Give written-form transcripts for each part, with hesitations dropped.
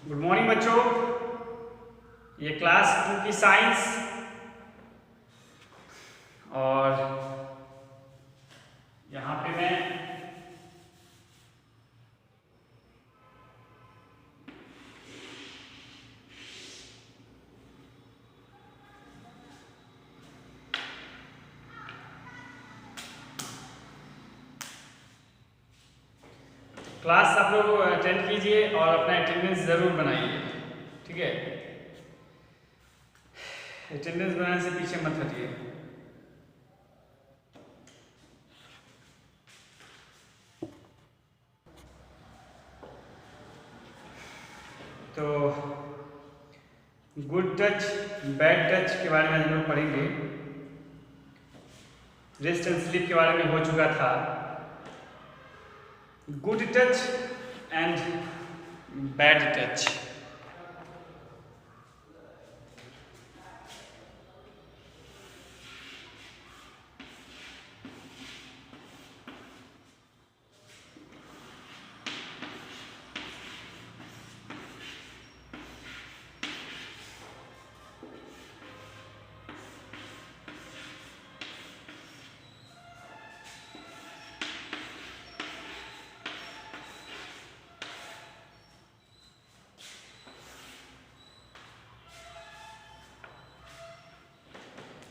Good morning बच्चों। ये class 2 की साइंस और यहाँ पे मैं क्लास आप लोग अटेंड कीजिए और अपना अटेंडेंस ज़रूर बनाइए, ठीक है। अटेंडेंस बनाने से पीछे मत हटिए। तो गुड टच बैड टच के बारे में हम लोग पढ़ेंगे। रेस्ट एंड स्लीप के बारे में हो चुका था। Good touch and bad touch.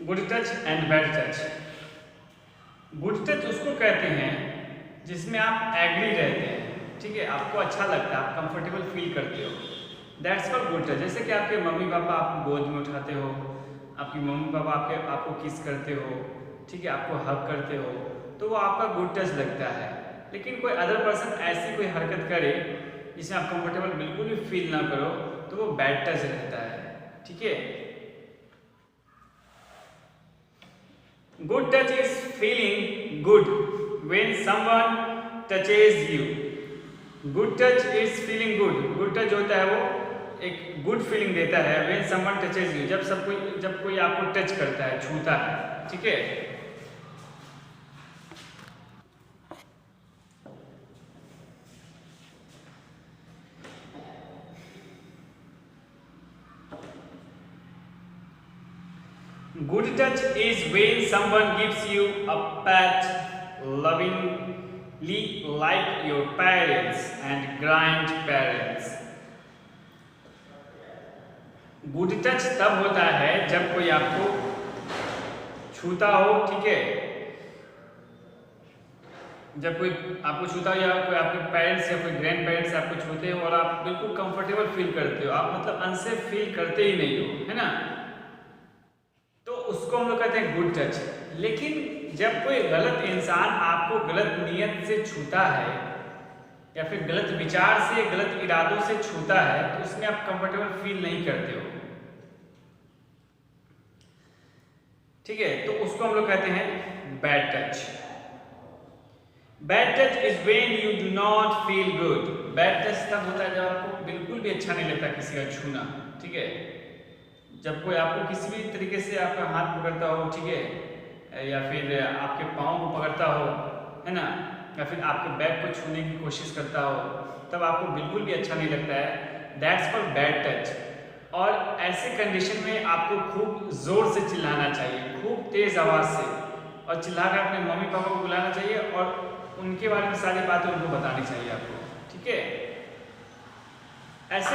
Good touch and bad touch. Good touch उसको कहते हैं जिसमें आप एग्री रहते हैं, ठीक है, आपको अच्छा लगता है, आप कंफर्टेबल फील करते हो, दैट्स कॉल्ड गुड टच। जैसे कि आपके मम्मी पापा आपको गोद में उठाते हो, आपकी मम्मी पापा आपको किस करते हो, ठीक है, आपको हग करते हो, तो वो आपका गुड टच लगता है। लेकिन कोई अदर पर्सन ऐसी कोई हरकत करे जिसमें आप कंफर्टेबल बिल्कुल भी फील ना करो, तो वो बैड टच रहता है, ठीक है। Good touch is feeling good when someone touches you. Good touch is feeling good. Good touch होता है वो एक गुड फीलिंग देता है when someone touches you. जब कोई आपको टच करता है, छूता है, ठीक है। Good touch is when someone gives you a pat lovingly like your parents and grandparents. Good touch तब होता है जब कोई आपको छूता हो, ठीक है, जब कोई आपको छूता हो या कोई आपके पेरेंट्स या कोई ग्रैंड पेरेंट्स आपको छूते हो और आप बिल्कुल कंफर्टेबल फील करते हो, आप मतलब अनसेफ फील करते ही नहीं हो, है ना, तो उसको हम लोग कहते हैं गुड टच। लेकिन जब कोई गलत इंसान आपको गलत नीयत से छूता है या फिर गलत विचार से, गलत इरादों से छूता है, तो उसमें आप कंफर्टेबल फील नहीं करते हो, ठीक है, तो उसको हम लोग कहते हैं bad touch. Bad touch is when you do not feel good. Bad touch तब होता है जब आपको बिल्कुल भी अच्छा नहीं लगता किसी का छूना, ठीक है। जब कोई आपको किसी भी तरीके से आपका हाथ पकड़ता हो, ठीक है, या फिर आपके पाँव को पकड़ता हो, है ना, या फिर आपके बैग को छूने की कोशिश करता हो, तब आपको बिल्कुल भी अच्छा नहीं लगता है, दैट्स कॉल्ड बैड टच। और ऐसे कंडीशन में आपको खूब जोर से चिल्लाना चाहिए, खूब तेज आवाज से, और चिल्लाकर अपने मम्मी पापा को बुलाना चाहिए और उनके बारे में सारी बातें उनको बतानी चाहिए आपको, ठीक है। ऐसे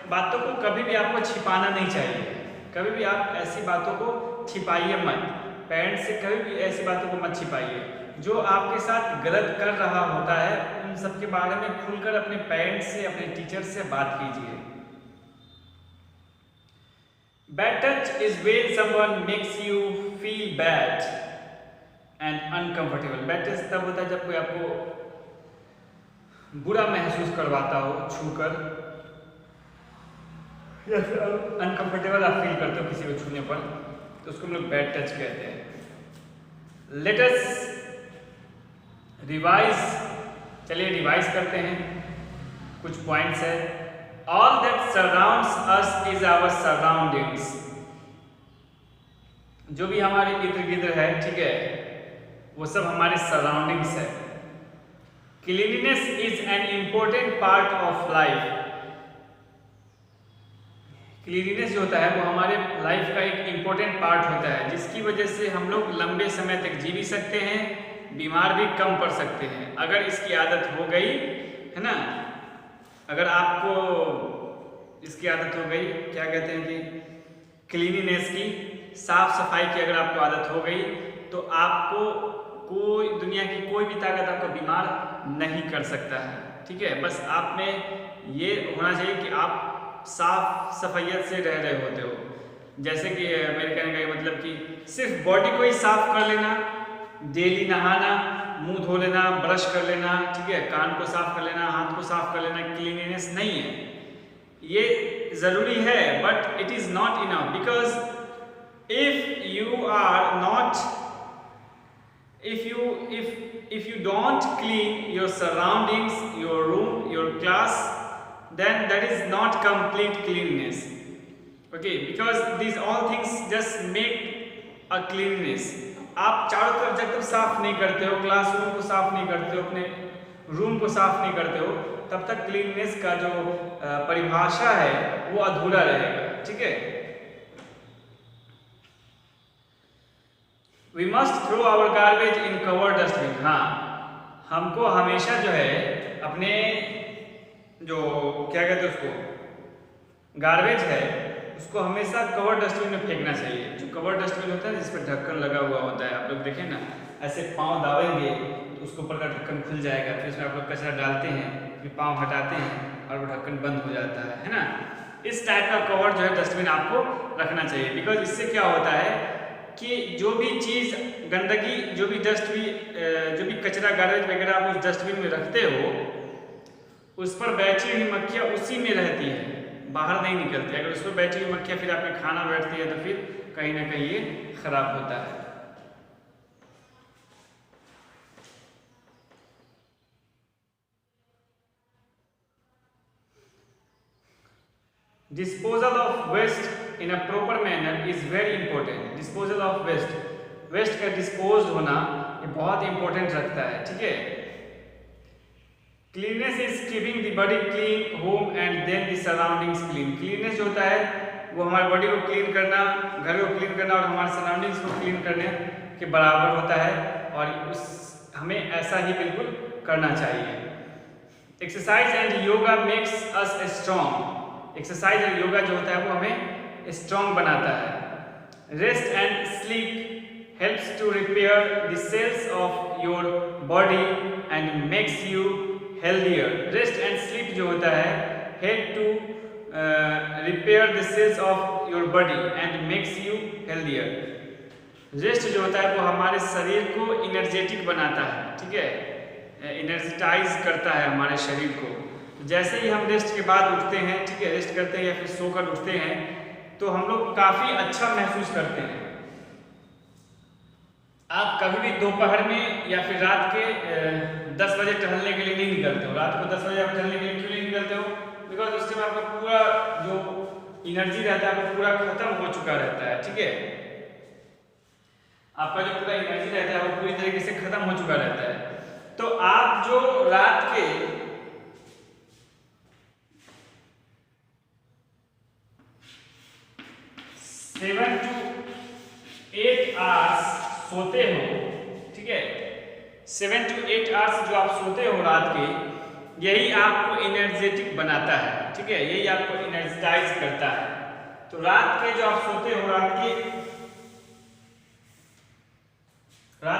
बातों को कभी भी आपको छिपाना नहीं चाहिए, कभी भी आप ऐसी बातों को छिपाइए मत, पेरेंट्स से कभी भी ऐसी बातों को मत छिपाइए। जो आपके साथ गलत कर रहा होता है उन सब के बारे में खुलकर अपने पेरेंट्स से, अपने टीचर से बात कीजिए। Bad touch is when someone makes you feel bad and uncomfortable. Bad touch तब होता है जब कोई आपको बुरा महसूस करवाता हो छूकर, या फिर अनकंफर्टेबल आप फील करते हो किसी को छूने पर, तो उसको हम लोग बैड टच कहते हैं। लेट अस रिवाइज, चलिए रिवाइज करते हैं, कुछ पॉइंट्स है। All that surrounds us is our surroundings. जो भी हमारे इर्द गिर्द है, ठीक है, वो सब हमारे सराउंडिंग्स है। Cleanliness is an important part of life. Cleanliness जो होता है वो हमारे लाइफ का एक इम्पोर्टेंट पार्ट होता है, जिसकी वजह से हम लोग लंबे समय तक जी भी सकते हैं, बीमार भी कम पड़ सकते हैं अगर इसकी आदत हो गई, है ना। अगर आपको इसकी आदत हो गई, क्या कहते हैं कि क्लीनिनेस की, साफ सफाई की अगर आपको आदत हो गई, तो आपको कोई दुनिया की कोई भी ताकत आपको बीमार नहीं कर सकता है, ठीक है। बस आप में ये होना चाहिए कि आप साफ सफाइयत से रह रहे होते हो। जैसे कि मेरे कहने का मतलब कि सिर्फ बॉडी को ही साफ कर लेना, डेली नहाना, मुंह धो लेना, ब्रश कर लेना, ठीक है, कान को साफ कर लेना, हाथ को साफ कर लेना, क्लीनिनेस नहीं है। ये ज़रूरी है but it is not enough, because if you are not if you don't clean your surroundings, your room, your class, then that is not complete cleanliness, okay, because these all things just make a cleanliness. आप चारों तरफ जब तक साफ नहीं करते हो, classroom को साफ नहीं करते हो, अपने रूम को साफ नहीं करते हो, तब तक क्लीननेस का जो परिभाषा है वो अधूरा रहेगा, ठीक है। We must throw our garbage in covered dustbin. हाँ, हमको हमेशा जो है अपने जो क्या कहते हैं उसको गार्बेज है उसको हमेशा कवर डस्टबिन में फेंकना चाहिए। जो कवर डस्टबिन होता है जिस पर ढक्कन लगा हुआ होता है, आप लोग देखें ना, ऐसे पाँव दाबेंगे तो उसके ऊपर का ढक्कन खुल जाएगा, फिर उसमें आप लोग कचरा डालते हैं, फिर पाँव हटाते हैं और वो ढक्कन बंद हो जाता है ना। इस टाइप का कवर जो है डस्टबिन आपको रखना चाहिए, बिकॉज इससे क्या होता है कि जो भी चीज़ गंदगी, जो भी कचरा गार्बेज वगैरह आप उस डस्टबिन में रखते हो, उस पर बैठी हुई मक्खियाँ उसी में रहती है, बाहर नहीं निकलती। अगर उस पर बैठी हुई मक्खियाँ फिर आपके खाना बैठती है तो फिर कहीं ना कहीं ये खराब होता है। Disposal of waste in a proper manner is very important. Disposal of waste, waste का डिस्पोज होना ये बहुत इंपॉर्टेंट रखता है, ठीक है। Cleanness is keeping the body clean, home and then the surroundings clean. Cleanness जो होता है वो हमारे बॉडी को क्लीन करना, घर को क्लीन करना और हमारे सराउंडिंग्स को क्लीन करने के बराबर होता है, और हमें ऐसा ही बिल्कुल करना चाहिए। Exercise and yoga makes us strong. Exercise और योगा जो होता है वो हमें स्ट्रॉन्ग बनाता है। Rest and sleep helps to repair the cells of your body and makes you healthier. Rest and sleep जो होता है help to repair the cells of your body and makes you healthier. Rest जो होता है वो हमारे शरीर को एनर्जेटिक बनाता है, ठीक है, एनर्जेटाइज करता है हमारे शरीर को। जैसे ही हम रेस्ट के बाद उठते हैं, ठीक है, रेस्ट करते हैं या फिर सोकर उठते हैं, तो हम लोग काफ़ी अच्छा महसूस करते हैं। आप कभी भी दोपहर में या फिर रात के 10 बजे टहलने के लिए नहीं निकलते हो। रात को 10 बजे आप टहलने के लिए क्यों नहीं निकलते हो? बिकॉज उस टाइम आपका पूरा जो एनर्जी रहता है वो पूरा खत्म हो चुका रहता है, ठीक है। आपका जो पूरा एनर्जी रहता है वो पूरी तरीके से खत्म हो चुका रहता है। तो आप जो रात के 7 to 8 आवर्स सोते हो, ठीक है, 7 to 8 आवर्स जो आप सोते हो रात के, यही आपको एनर्जेटिक बनाता है, ठीक है, यही आपको एनर्जेटाइज करता है। तो रात के जो आप सोते हो, रात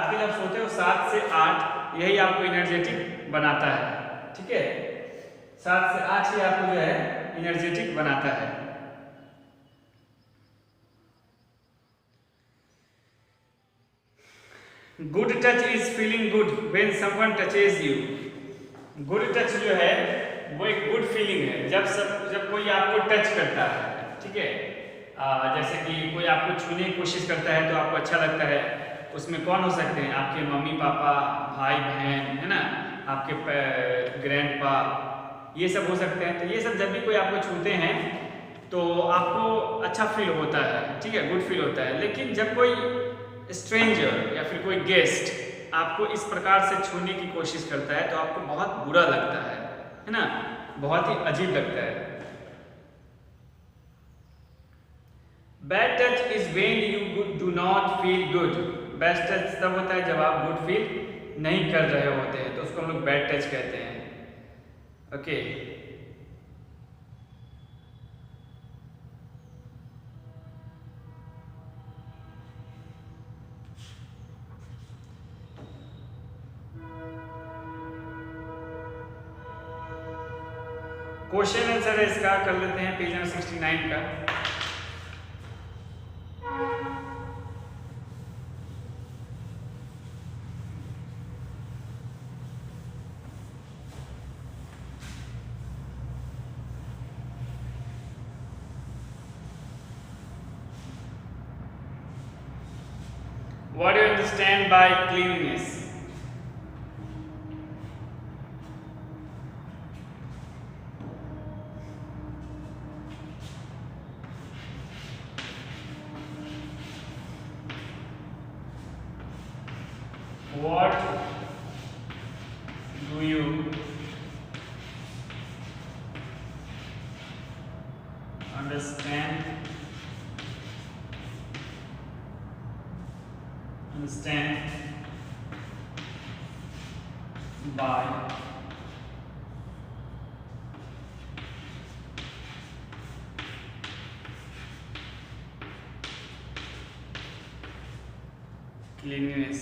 के जब सोते हो 7 से 8, यही आपको एनर्जेटिक बनाता है, ठीक है। 7 से 8 ही आपको जो है एनर्जेटिक बनाता है। Good touch is feeling good when someone touches you. Good touch जो है वो एक गुड फीलिंग है जब कोई आपको टच करता है, ठीक है। जैसे कि कोई आपको छूने की कोशिश करता है तो आपको अच्छा लगता है। उसमें कौन हो सकते हैं? आपके मम्मी पापा, भाई बहन, है ना, आपके ग्रैंडपा, ये सब हो सकते हैं। तो ये सब जब भी कोई आपको छूते हैं तो आपको अच्छा फील होता है, ठीक है, गुड फील होता है। लेकिन जब कोई स्ट्रेंजर या फिर कोई गेस्ट आपको इस प्रकार से छूने की कोशिश करता है तो आपको बहुत बुरा लगता है ना, बहुत ही अजीब लगता है। Bad touch is when you do not feel good. Bad touch तब होता है जब आप गुड फील नहीं कर रहे होते हैं, तो उसको हम लोग बैड टच कहते हैं। ओके क्वेश्चन आंसर है इसका, कर लेते हैं पेज नंबर 69 का। What do you understand by cleanliness? What do you understand by cleanness,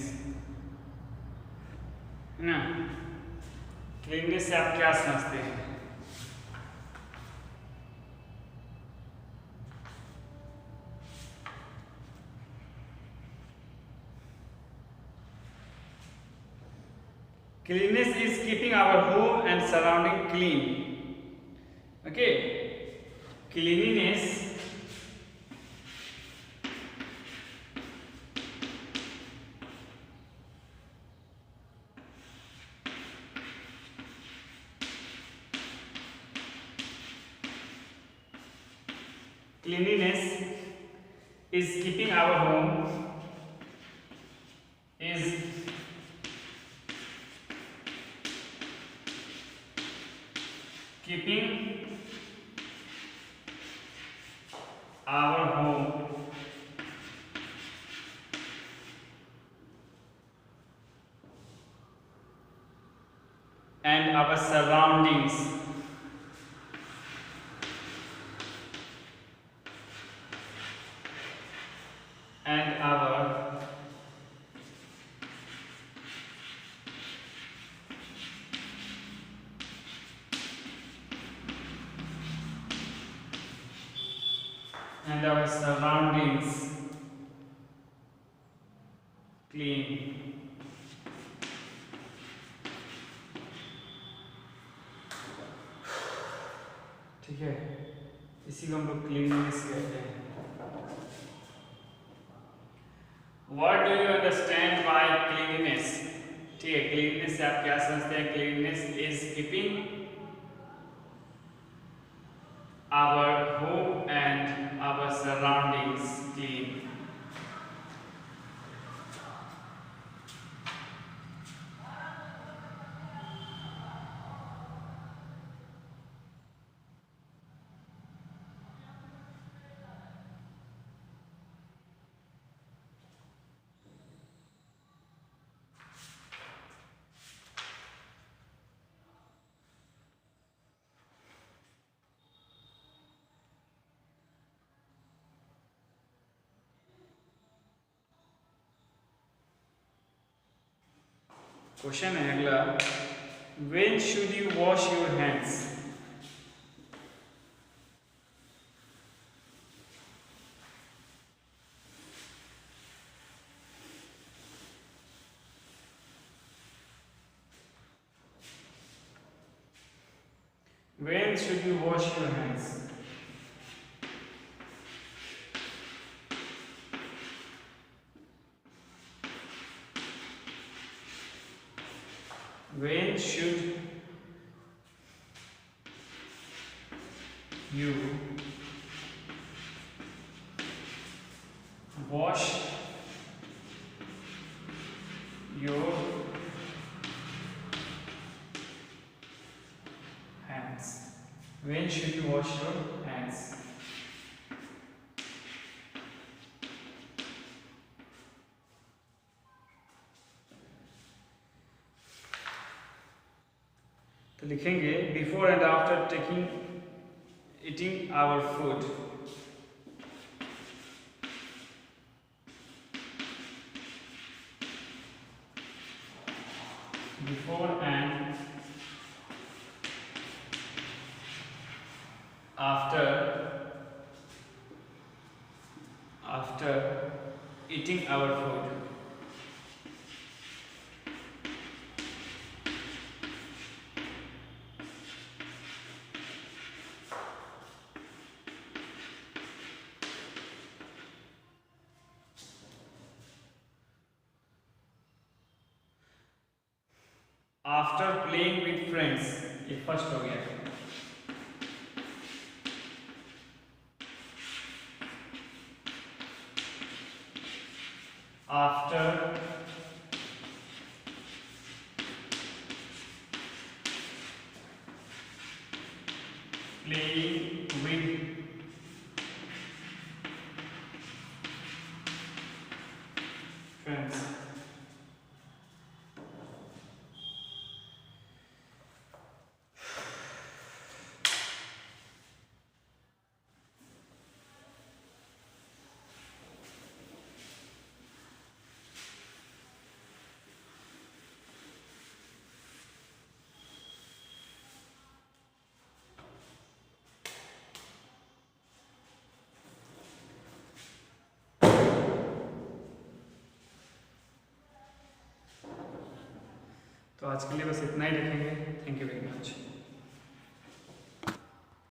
है ना? क्लीननेस से आप क्या समझते हैं? Cleanliness is keeping our home and surrounding clean. Okay, cleanliness is keeping our home is keeping our home and our surroundings and our surroundings clean. ठीक है, इसी को हम लोग क्लीननेस कहते हैं। What do you understand by cleanliness? ठीक है, क्लीननेस से आप क्या समझते हैं? Cleanness is keeping our home and our surroundings clean. Question है अगला, when should you wash your hands? When should you wash your hands? When should you wash your hands? When should you wash your hands? लिखेंगे before and after taking eating our food. Before and after eating our food. After playing with friends, ये first हो गया। आफ्टर playing with फ्रेंड्स। तो आज के लिए बस इतना ही रखेंगे। Thank you.